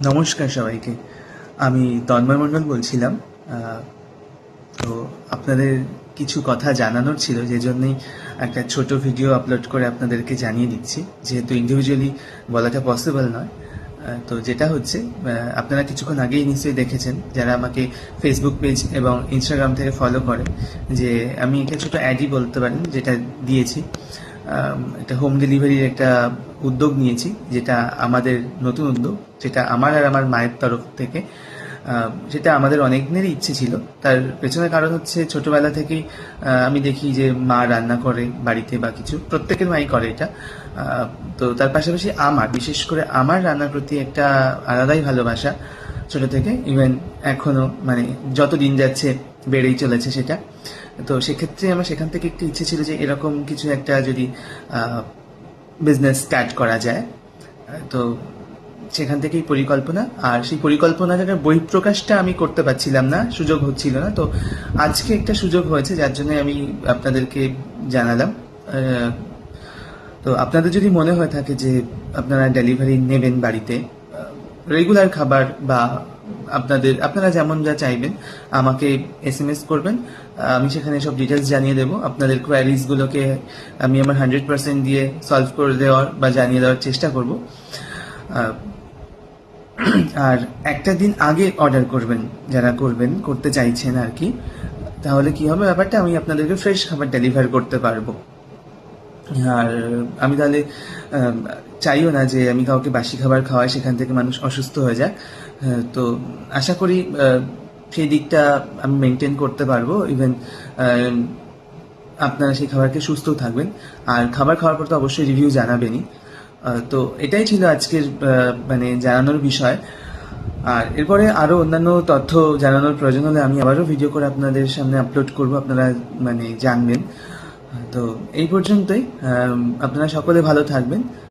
নমস্কার সবাইকে। আমি তন্ময় মণ্ডল বলছিলাম। তো আপনাদের কিছু কথা জানানোর ছিল, যে জন্যই একটা ছোট ভিডিও আপলোড করে আপনাদেরকে জানিয়ে দিচ্ছি, যেহেতু ইন্ডিভিজুয়ালি বলাটা পসিবল নয়। তো যেটা হচ্ছে, আপনারা কিছুক্ষণ আগেই নিশ্চয়ই দেখেছেন, যারা আমাকে ফেসবুক পেজ এবং ইনস্টাগ্রাম থেকে ফলো করে, যে আমি একটা ছোটো অ্যাডই বলতে পারেন যেটা দিয়েছি। একটা হোম ডেলিভারির একটা উদ্যোগ নিয়েছি, যেটা আমাদের নতুন উদ্যোগ, যেটা আমার আর আমার মায়ের তরফ থেকে। সেটা আমাদের অনেক দিনেরই ইচ্ছে ছিল। তার পেছনের কারণ হচ্ছে, ছোটবেলা থেকেই আমি দেখি যে মা রান্না করে বাড়িতে, বা কিছু প্রত্যেকের মাই করে এটা। তো তার পাশাপাশি আমার, বিশেষ করে আমার রান্নার প্রতি একটা আলাদাই ভালোবাসা ছোট থেকে, ইভেন এখনো, মানে যত দিন যাচ্ছে বেড়েই চলেছে সেটা। তো সেক্ষেত্রে আমার সেখান থেকে একটু ইচ্ছে ছিল যে এরকম কিছু একটা যদি বিজনেস স্টার্ট করা যায়। তো সেখান থেকেই পরিকল্পনা, আর সেই পরিকল্পনাটার বহিঃপ্রকাশটা আমি করতে পারছিলাম না, সুযোগ হচ্ছিল না। তো আজকে একটা সুযোগ হয়েছে, যার জন্য আমি আপনাদেরকে জানালাম। তো আপনাদের যদি মনে হয়ে থাকে যে আপনারা ডেলিভারি নেবেন বাড়িতে, রেগুলার খাবার, বা আপনারা যেমন যা চাইবেন, আমাকে SMS করবেন। আমি সেখানে সব ডিটেলস জানিয়ে দেবো। আপনাদের কোয়ারিজগুলোকে আমি আমার 100% দিয়ে সলভ করে দেওয়ার বা জানিয়ে দেওয়ার চেষ্টা করব। আর একটা দিন আগে অর্ডার করবেন, যারা করতে চাইছেন আর কি। তাহলে কি হবে ব্যাপারটা, আমি আপনাদেরকে ফ্রেশ খাবার ডেলিভার করতে পারবো। আর আমি তাহলে চাইও না যে আমি কাউকে বাসি খাবার খাওয়াই, সেখান থেকে মানুষ অসুস্থ হয়ে যায়। তো আশা করি সেই দিকটা আমি মেনটেন করতে পারবো। ইভেন আপনারা সেই খাবারকে সুস্থও থাকবেন। আর খাবার খাওয়ার পর তো অবশ্যই রিভিউ জানাবেনই। তো এটাই ছিল আজকের মানে জানানোর বিষয়। আর এরপরে আরও অন্যান্য তথ্য জানানোর প্রয়োজন হলে আমি আবারও ভিডিও করে আপনাদের সামনে আপলোড করব, আপনারা মানে জানবেন। তো এই পর্যন্তই। আপনারা সকলে ভালো থাকবেন।